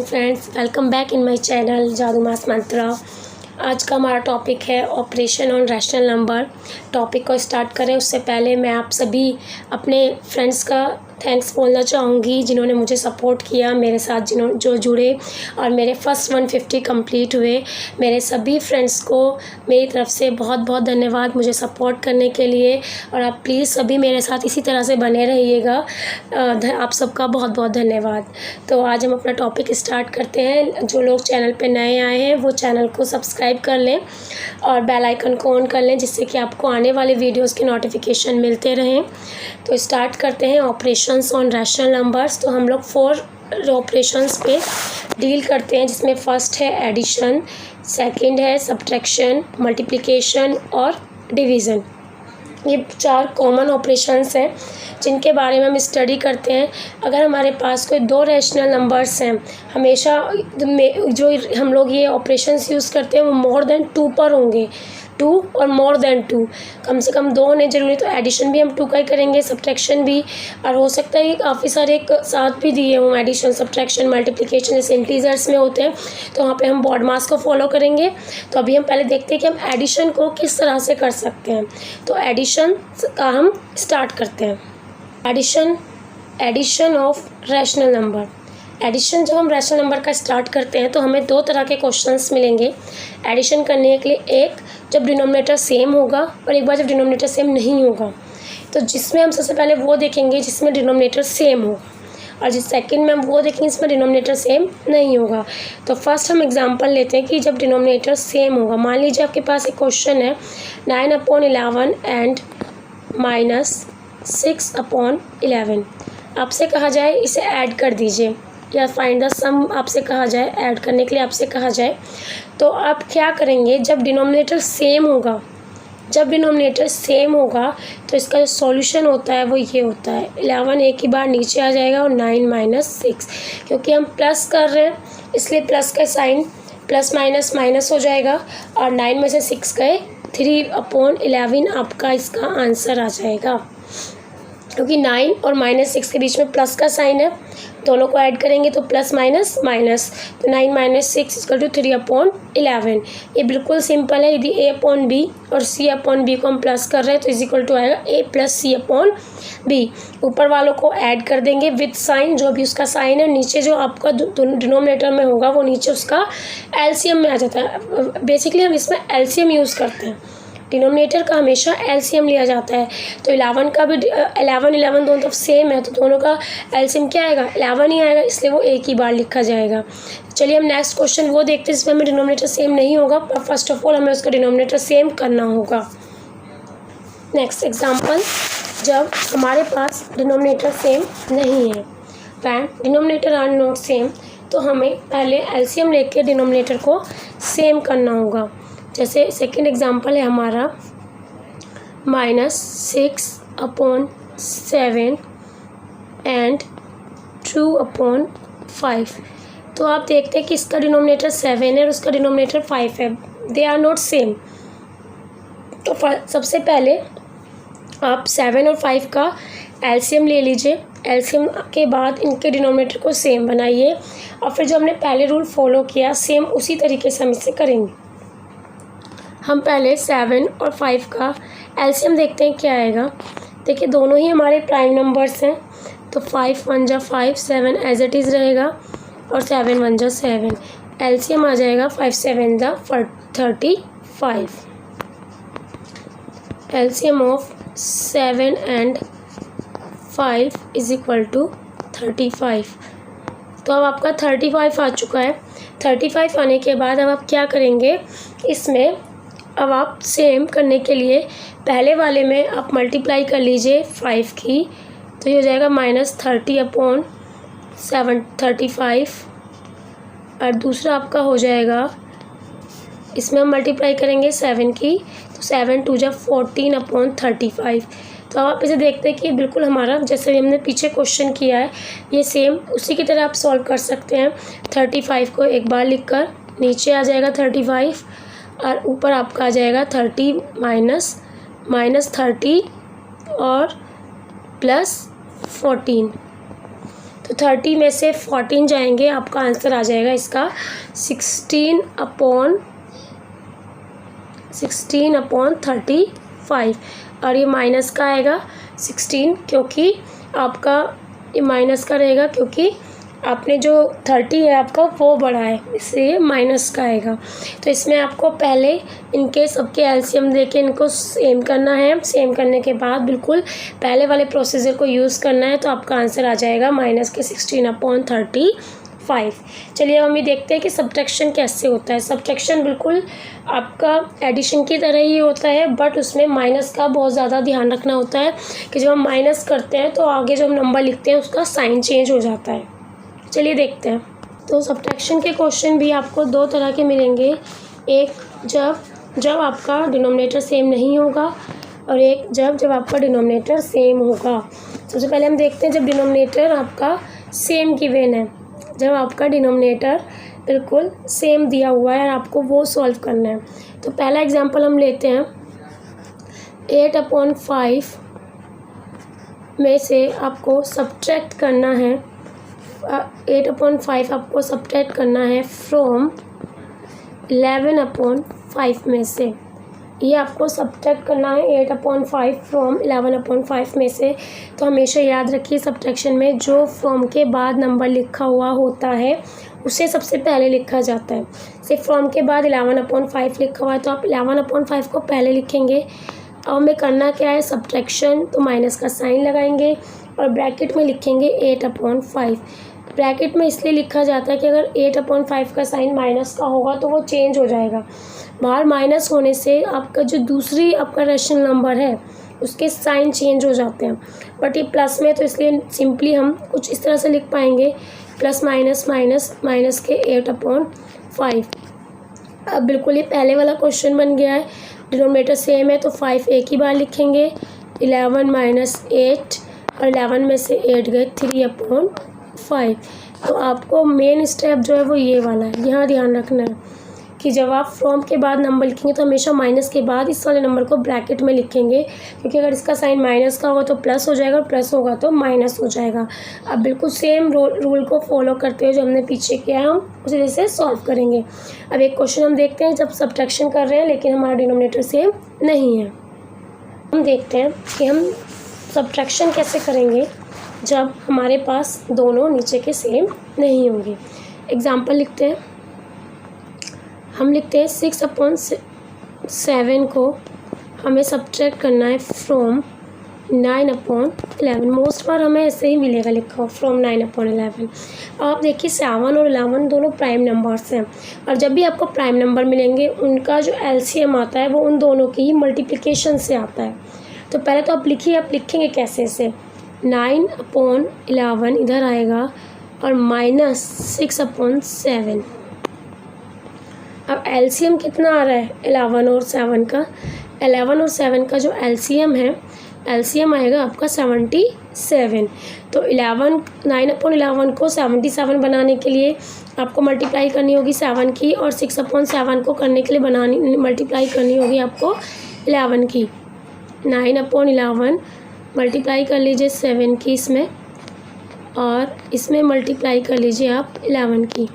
Morning friends, welcome back in my channel जादू मास मंत्रा। आज का हमारा टॉपिक है operation on rational number. Topic को स्टार्ट करें उससे पहले मैं आप सभी अपने फ्रेंड्स का थैंक्स बोलना चाहूँगी जिन्होंने मुझे सपोर्ट किया, मेरे साथ जो जुड़े और मेरे फर्स्ट 150 कंप्लीट हुए। मेरे सभी फ्रेंड्स को मेरी तरफ से बहुत बहुत धन्यवाद मुझे सपोर्ट करने के लिए, और आप प्लीज़ सभी मेरे साथ इसी तरह से बने रहिएगा। आप सबका बहुत बहुत धन्यवाद। तो आज हम अपना टॉपिक स्टार्ट करते हैं। जो लोग चैनल पे नए आए हैं वो चैनल को सब्सक्राइब कर लें और बेल आइकन को ऑन कर लें, जिससे कि आपको आने वाले वीडियोज़ के नोटिफिकेशन मिलते रहें। तो स्टार्ट करते हैं ऑपरेशंस ऑन रैशनल नंबर्स। तो हम लोग 4 ऑपरेशंस पे डील करते हैं, जिसमें फर्स्ट है एडिशन, सेकंड है सब्ट्रैक्शन, मल्टीप्लिकेशन और डिवीज़न। ये 4 कॉमन ऑपरेशंस हैं जिनके बारे में हम स्टडी करते हैं। अगर हमारे पास कोई 2 रैशनल नंबर्स हैं, हमेशा जो हम लोग ये ऑपरेशंस यूज़ करते हैं वो मोर देन 2 पर होंगे। 2 और मोर देन 2, कम से कम 2 होने ज़रूरी। तो एडिशन भी हम 2 का ही करेंगे, सब्ट्रैक्शन भी, और हो सकता है कि काफ़ी सारे एक साथ भी दिए हों, एडिशन, सब्ट्रैक्शन, मल्टीप्लिकेशन जैसे इंटीजर्स में होते हैं, तो वहाँ पे हम बॉड मास को फॉलो करेंगे। तो अभी हम पहले देखते हैं कि हम एडिशन को किस तरह से कर सकते हैं। तो एडिशन का हम स्टार्ट करते हैं। Addition of rational number. Addition जब हम रैशनल नंबर का स्टार्ट करते हैं तो हमें 2 तरह के क्वेश्चंस मिलेंगे एडिशन करने के लिए। एक जब डिनोमिनेटर सेम होगा और एक बार जब डिनोमिनेटर सेम नहीं होगा। तो जिसमें हम सबसे पहले वो देखेंगे जिसमें डिनोमिनेटर सेम होगा, और जिस सेकंड में हम वो देखेंगे जिसमें डिनोमिनेटर सेम नहीं होगा। तो फर्स्ट हम एग्जांपल लेते हैं कि जब डिनोमिनेटर सेम होगा। मान लीजिए आपके पास एक क्वेश्चन है 9/11 एंड -6/11। आपसे कहा जाए इसे ऐड कर दीजिए, या फाइंड द सम आपसे कहा जाए, ऐड करने के लिए आपसे कहा जाए। तो आप क्या करेंगे, जब डिनोमिनेटर सेम होगा, तो इसका जो सॉल्यूशन होता है वो ये होता है 11 एक ही बार नीचे आ जाएगा और 9 - 6, क्योंकि हम प्लस कर रहे हैं इसलिए प्लस का साइन प्लस माइनस माइनस हो जाएगा, और 9 में से 6 गए, 3/11 आपका इसका आंसर आ जाएगा। क्योंकि 9 और -6 के बीच में प्लस का साइन है, दोनों को ऐड करेंगे तो प्लस माइनस माइनस, तो 9 - 6 = 3/11। ये बिल्कुल सिंपल है। यदि a/b और c/b को हम प्लस कर रहे हैं तो इक्वल टू आएगा a + c/b। ऊपर वालों को ऐड कर देंगे विद साइन, जो भी उसका साइन है। नीचे जो आपका डिनोमिनेटर में होगा वो नीचे उसका एलसीएम में आ जाता है। बेसिकली हम इसमें एलसीएम यूज़ करते हैं, डिनोमिनेटर का हमेशा एलसीएम लिया जाता है। तो 11 का भी 11 दोनों तरफ सेम है, तो दोनों का एलसीएम क्या आएगा, 11 ही आएगा, इसलिए वो एक ही बार लिखा जाएगा। चलिए हम नेक्स्ट क्वेश्चन वो देखते हैं जिसमें हमें डिनोमिनेटर सेम नहीं होगा, पर फर्स्ट ऑफ ऑल हमें उसका डिनोमिनेटर सेम करना होगा। नेक्स्ट एग्जाम्पल, जब हमारे पास डिनोमिनेटर सेम नहीं है, when denominator are not same, तो हमें पहले एलसीएम लेके डिनोमिनेटर को सेम करना होगा। जैसे सेकंड एग्जांपल है हमारा -6/7 एंड 2/5। तो आप देखते हैं कि इसका डिनोमिनेटर 7 है और उसका डिनोमिनेटर 5 है, दे आर नॉट सेम। तो सबसे पहले आप 7 और 5 का एलसीएम ले लीजिए। एलसीएम के बाद इनके डिनोमिनेटर को सेम बनाइए, और फिर जो हमने पहले रूल फॉलो किया सेम उसी तरीके से हम इसे करेंगे। हम पहले 7 और 5 का एलसीएम देखते हैं क्या आएगा। देखिए दोनों ही हमारे प्राइम नंबर्स हैं, तो 5 × 1 = 5, 7 एज इट इज़ रहेगा, और 7 × 1 = 7। एलसीएम आ जाएगा 5 × 7 = 35। LCM of 7 and 5 = 35। तो अब आपका 35 आ चुका है। 35 आने के बाद अब आप क्या करेंगे, इसमें अब आप सेम करने के लिए पहले वाले में आप मल्टीप्लाई कर लीजिए 5 की, तो ये हो जाएगा -30/35, और दूसरा आपका हो जाएगा, इसमें हम मल्टीप्लाई करेंगे 7 की, तो 7 × 2 = 14/35। तो अब आप इसे देखते हैं कि बिल्कुल हमारा जैसे हमने पीछे क्वेश्चन किया है ये सेम उसी की तरह आप सॉल्व कर सकते हैं। 35 को एक बार लिखकर नीचे आ जाएगा 35, और ऊपर आपका आ जाएगा 30 -30 और +14। तो तो 30 में से 14 जाएंगे, आपका आंसर आ जाएगा इसका 16/35। और ये माइनस का आएगा 16, क्योंकि आपका ये माइनस का रहेगा, क्योंकि आपने जो 30 है आपका वो बढ़ा है, इसलिए माइनस का आएगा। तो इसमें आपको पहले इनके सबके एलसीएम देके इनको सेम करना है। सेम करने के बाद बिल्कुल पहले वाले प्रोसीजर को यूज़ करना है, तो आपका आंसर आ जाएगा माइनस के 16/35। चलिए अब हम ये देखते हैं कि सब्ट्रैक्शन कैसे होता है। सब्ट्रैक्शन बिल्कुल आपका एडिशन की तरह ही होता है, बट उसमें माइनस का बहुत ज़्यादा ध्यान रखना होता है कि जब हम माइनस करते हैं तो आगे जो हम नंबर लिखते हैं उसका साइन चेंज हो जाता है। चलिए देखते हैं। तो सब्ट्रैक्शन के क्वेश्चन भी आपको दो तरह के मिलेंगे, एक जब आपका डिनोमिनेटर सेम नहीं होगा, और एक जब आपका डिनोमिनेटर सेम होगा। सबसे पहले हम देखते हैं जब डिनोमिनेटर आपका सेम गिवन है, जब आपका डिनोमिनेटर बिल्कुल सेम दिया हुआ है और आपको वो सॉल्व करना है। तो पहला एग्जांपल हम लेते हैं, 8/5 में से आपको सब्ट्रैक्ट करना है 8/5 आपको सब्ट्रैक्ट करना है फ्रॉम 11/5 में से। ये आपको सब्ट्रैक्ट करना है 8/5 फ्रॉम 11/5 में से। तो हमेशा याद रखिए सब्ट्रैक्शन में जो फ्रॉम के बाद नंबर लिखा हुआ होता है उसे सबसे पहले लिखा जाता है। सिर्फ फ्रॉम के बाद 11/5 लिखा हुआ है तो आप 11/5 को पहले लिखेंगे। अब हमें करना क्या है, सब्ट्रैक्शन, तो माइनस का साइन लगाएंगे और ब्रैकेट में लिखेंगे 8/5। ब्रैकेट में इसलिए लिखा जाता है कि अगर 8/5 का साइन माइनस का होगा तो वो चेंज हो जाएगा। बाहर माइनस होने से आपका जो दूसरी आपका रैशनल नंबर है उसके साइन चेंज हो जाते हैं, बट ये प्लस में, तो इसलिए सिंपली हम कुछ इस तरह से लिख पाएंगे, प्लस माइनस माइनस माइनस के 8/5। अब बिल्कुल ये पहले वाला क्वेश्चन बन गया है, डिनोमिनेटर सेम है तो 5 एक ही बार लिखेंगे, 11 - 8 और 11 में से 8 गए 3/5। तो आपको मेन स्टेप जो है वो ये वाला है, यहाँ ध्यान रखना है कि जब आप फ्रॉम के बाद नंबर लिखेंगे तो हमेशा माइनस के बाद इस वाले नंबर को ब्रैकेट में लिखेंगे, क्योंकि अगर इसका साइन माइनस का होगा तो प्लस हो जाएगा और प्लस होगा तो माइनस हो जाएगा। अब बिल्कुल सेम रूल को फॉलो करते हुए जो हमने पीछे किया है हम उसी तरह से सॉल्व करेंगे। अब एक क्वेश्चन हम देखते हैं जब सब्ट्रैक्शन कर रहे हैं लेकिन हमारा डिनोमिनेटर सेम नहीं है। हम देखते हैं कि हम सब्ट्रैक्शन कैसे करेंगे जब हमारे पास दोनों नीचे के सेम नहीं होंगे। एग्जाम्पल लिखते हैं, हम लिखते हैं 6/7 को हमें सब्ट्रैक्ट करना है फ्रॉम 9/11। मोस्ट बार हमें ऐसे ही मिलेगा लिखा हो फ्रॉम 9/11। अब आप देखिए 7 और 11 दोनों प्राइम नंबर्स हैं, और जब भी आपको प्राइम नंबर मिलेंगे उनका जो एलसीएम आता है वो उन दोनों की ही मल्टीप्लिकेशन से आता है। तो पहले तो आप लिखिए, आप लिखेंगे कैसे से, 9/11 इधर आएगा और माइनस 6/7। अब एलसीएम कितना आ रहा है 11 और 7 का, 11 और 7 का जो एलसीएम है, एलसीएम आएगा आपका 77। तो 9/11 को 77 बनाने के लिए आपको मल्टीप्लाई करनी होगी 7 की, और 6/7 को करने के लिए मल्टीप्लाई करनी होगी आपको 11 की। 9/11 मल्टीप्लाई कर लीजिए 7 की इसमें, और इसमें मल्टीप्लाई कर लीजिए आप 11 की।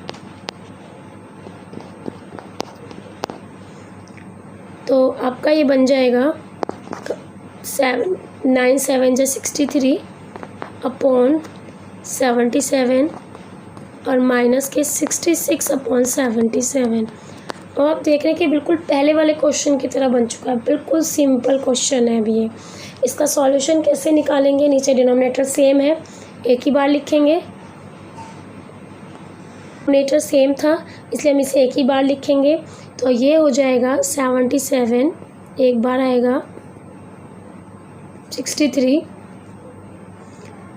तो आपका ये बन जाएगा 9 7 63/77 और माइनस के 66/77। और आप देख रहे हैं कि बिल्कुल पहले वाले क्वेश्चन की तरह बन चुका है, बिल्कुल सिंपल क्वेश्चन है अभी ये। इसका सॉल्यूशन कैसे निकालेंगे, नीचे डिनोमिनेटर सेम है, एक ही बार लिखेंगे, डिनोमिनेटर सेम था इसलिए हम इसे एक ही बार लिखेंगे। तो ये हो जाएगा 77 एक बार आएगा, 63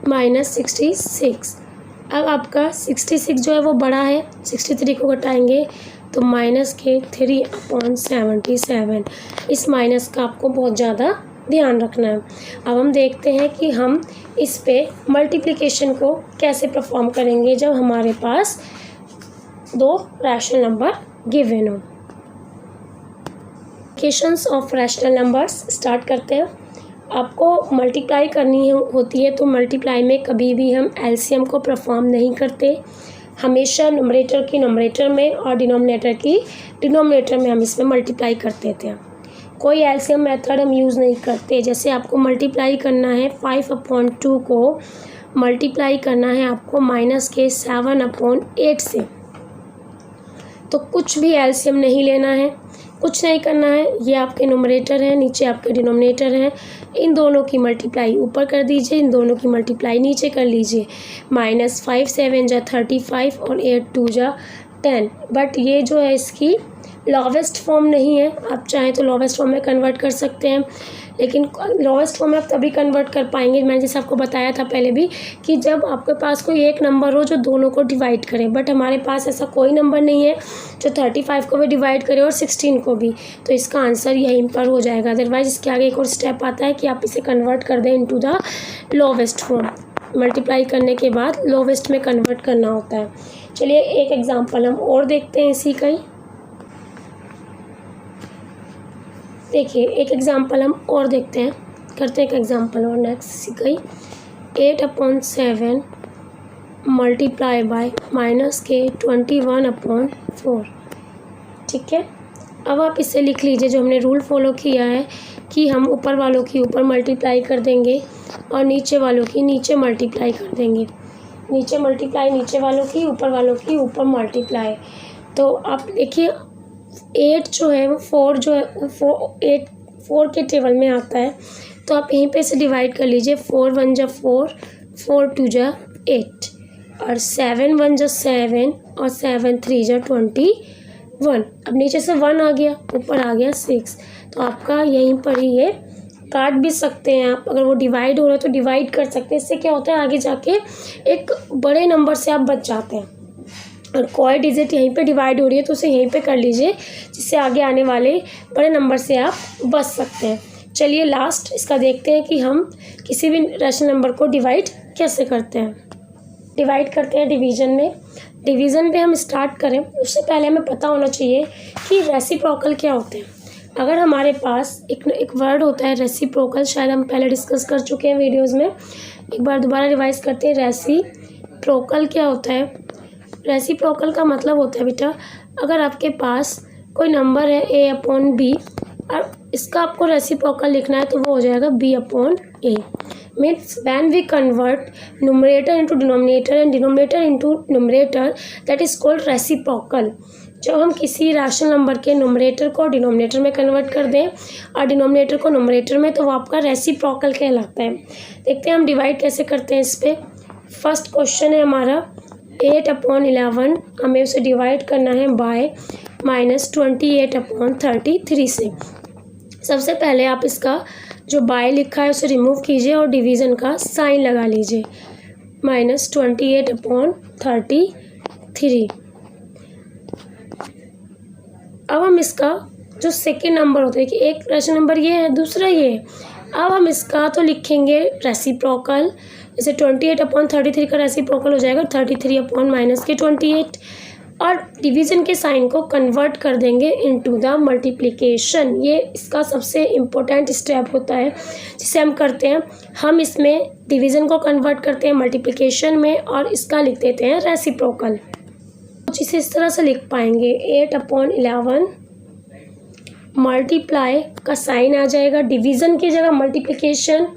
माइनस 66। अब आपका 66 जो है वो बड़ा है, 63 को घटाएंगे तो माइनस के 3/77। इस माइनस का आपको बहुत ज़्यादा ध्यान रखना है। अब हम देखते हैं कि हम इस पे मल्टीप्लिकेशन को कैसे परफॉर्म करेंगे जब हमारे पास दो रैशनल नंबर गिवन हो। Multiplications of rational numbers start करते हैं। आपको मल्टीप्लाई करनी होती है तो मल्टीप्लाई में कभी भी हम एलसीएम को परफॉर्म नहीं करते, हमेशा न्यूमरेटर की न्यूमरेटर में और डिनोमिनेटर की डिनोमिनेटर में हम इसमें मल्टीप्लाई करते थे। कोई एलसीएम मेथड हम यूज़ नहीं करते। जैसे आपको मल्टीप्लाई करना है 5/2 को मल्टीप्लाई करना है आपको -7/8 से, तो कुछ भी एलसीएम नहीं लेना है, कुछ नहीं करना है। ये आपके न्यूमरेटर है, नीचे आपके डिनोमिनेटर है, इन दोनों की मल्टीप्लाई ऊपर कर दीजिए, इन दोनों की मल्टीप्लाई नीचे कर लीजिए। -5 7 जा 35 और 8 2 जा 10। बट ये जो है इसकी लोवेस्ट फॉर्म नहीं है, आप चाहें तो लोवेस्ट फॉर्म में कन्वर्ट कर सकते हैं, लेकिन लोवेस्ट फॉर्म में आप तभी कन्वर्ट कर पाएंगे, मैंने जैसे आपको बताया था पहले भी, कि जब आपके पास कोई एक नंबर हो जो दोनों को डिवाइड करे। बट हमारे पास ऐसा कोई नंबर नहीं है जो 35 को भी डिवाइड करे और 16 को भी, तो इसका आंसर यहीं पर हो जाएगा। अदरवाइज इसके आगे एक और स्टेप आता है कि आप इसे कन्वर्ट कर दें into the lowest form. Multiply करने के बाद लोवेस्ट में कन्वर्ट करना होता है। चलिए एक एग्जाम्पल हम और देखते हैं इसी का ही। देखिए एक एग्जांपल हम और देखते हैं, करते हैं एक एग्जांपल और नेक्स्ट इसी का ही। 8/7 मल्टीप्लाई बाय -21/4। ठीक है, अब आप इसे लिख लीजिए जो हमने रूल फॉलो किया है कि हम ऊपर वालों की ऊपर मल्टीप्लाई कर देंगे और नीचे वालों की नीचे मल्टीप्लाई कर देंगे। नीचे मल्टीप्लाई नीचे वालों की, ऊपर वालों की ऊपर मल्टीप्लाई। तो आप देखिए 8 जो है वो 4 जो है 4 के टेबल में आता है, तो आप यहीं पे इसे डिवाइड कर लीजिए। 4 1 जा 4, 4 2 जा 8 और 7 1 जा 7 और 7 3 जा 21। अब नीचे से 1 आ गया, ऊपर आ गया 6, तो आपका यहीं पर ही ये काट भी सकते हैं आप। अगर वो डिवाइड हो रहा है तो डिवाइड कर सकते हैं। इससे क्या होता है आगे जाके एक बड़े नंबर से आप बच जाते हैं। और कोई डिजिट यहीं पे डिवाइड हो रही है तो उसे यहीं पे कर लीजिए, जिससे आगे आने वाले बड़े नंबर से आप बच सकते हैं। चलिए लास्ट इसका देखते हैं कि हम किसी भी रैशनल नंबर को डिवाइड कैसे करते हैं। डिवाइड करते हैं डिवीज़न में। डिवीज़न पे हम स्टार्ट करें उससे पहले हमें पता होना चाहिए कि रेसिप्रोकल क्या होते हैं। अगर हमारे पास एक वर्ड होता है रेसिप्रोकल, शायद हम पहले डिस्कस कर चुके हैं वीडियोज़ में, एक बार दोबारा रिवाइज करते हैं। रेसिप्रोकल क्या होता है? रेसिप्रोकल का मतलब होता है बेटा, अगर आपके पास कोई नंबर है A/B और इसका आपको रेसिप्रोकल लिखना है तो वो हो जाएगा B/A। Means when we convert numerator into denominator and denominator into numerator, that is called reciprocal. जब हम किसी रैशनल नंबर के न्यूमरेटर को डिनोमिनेटर में कन्वर्ट कर दें और डिनोमिनेटर को न्यूमरेटर में, तो वो आपका रेसिप्रोकल कहलाता है। देखते हैं हम डिवाइड कैसे करते हैं इस पर। फर्स्ट क्वेश्चन है हमारा 8/11, हमें उसे डिवाइड करना है बाय -28/33 से। सबसे पहले आप इसका जो बाय लिखा है उसे रिमूव कीजिए और डिवीज़न का साइन लगा लीजिए। -28/33। अब हम इसका जो सेकेंड नंबर होता है कि एक रैशनल नंबर ये है, दूसरा ये है, अब हम इसका तो लिखेंगे रेसिप्रोकल। जैसे 28/33 का रेसिप्रोकल हो जाएगा 33/-28 और डिवीज़न के साइन को कन्वर्ट कर देंगे इनटू द मल्टीप्लिकेशन। ये इसका सबसे इम्पोर्टेंट स्टेप होता है जिसे हम करते हैं। हम इसमें डिवीज़न को कन्वर्ट करते हैं मल्टीप्लिकेशन में और इसका लिख देते हैं रेसिप्रोकल। कुछ इस तरह से लिख पाएंगे 8/11 मल्टीप्लाई का साइन आ जाएगा, डिवीज़न की जगह मल्टीप्लिकेशन,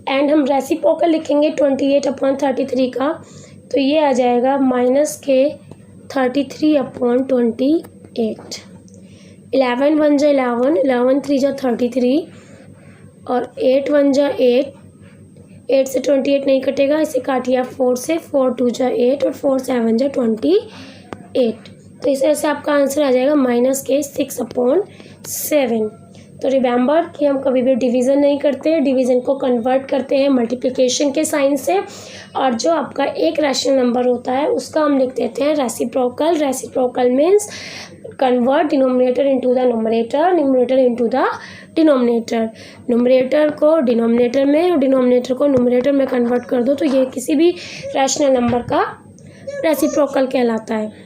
एंड हम रेसिप्रोकल लिखेंगे 28/33 का, तो ये आ जाएगा -33/28। 11 1 जा 11, 11 3 जा 33 और 8 1 जा 8, 8 से 28 नहीं कटेगा, इसे काटिए आप 4 से, 4 2 जा 8 और 4 7 जा 28। तो इस तरह से आपका आंसर आ जाएगा -6/7। तो रिमेंबर कि हम कभी भी डिवीज़न नहीं करते, डिवीज़न को कन्वर्ट करते हैं मल्टीप्लिकेशन के साइन से, और जो आपका एक रैशनल नंबर होता है उसका हम लिख देते हैं reciprocal. Reciprocal means convert denominator into the numerator, numerator into the denominator. Numerator को डिनोमिनेटर में और डिनोमिनेटर को न्यूमरेटर में कन्वर्ट कर दो, तो ये किसी भी रैशनल नंबर का रेसिप्रोकल कहलाता है।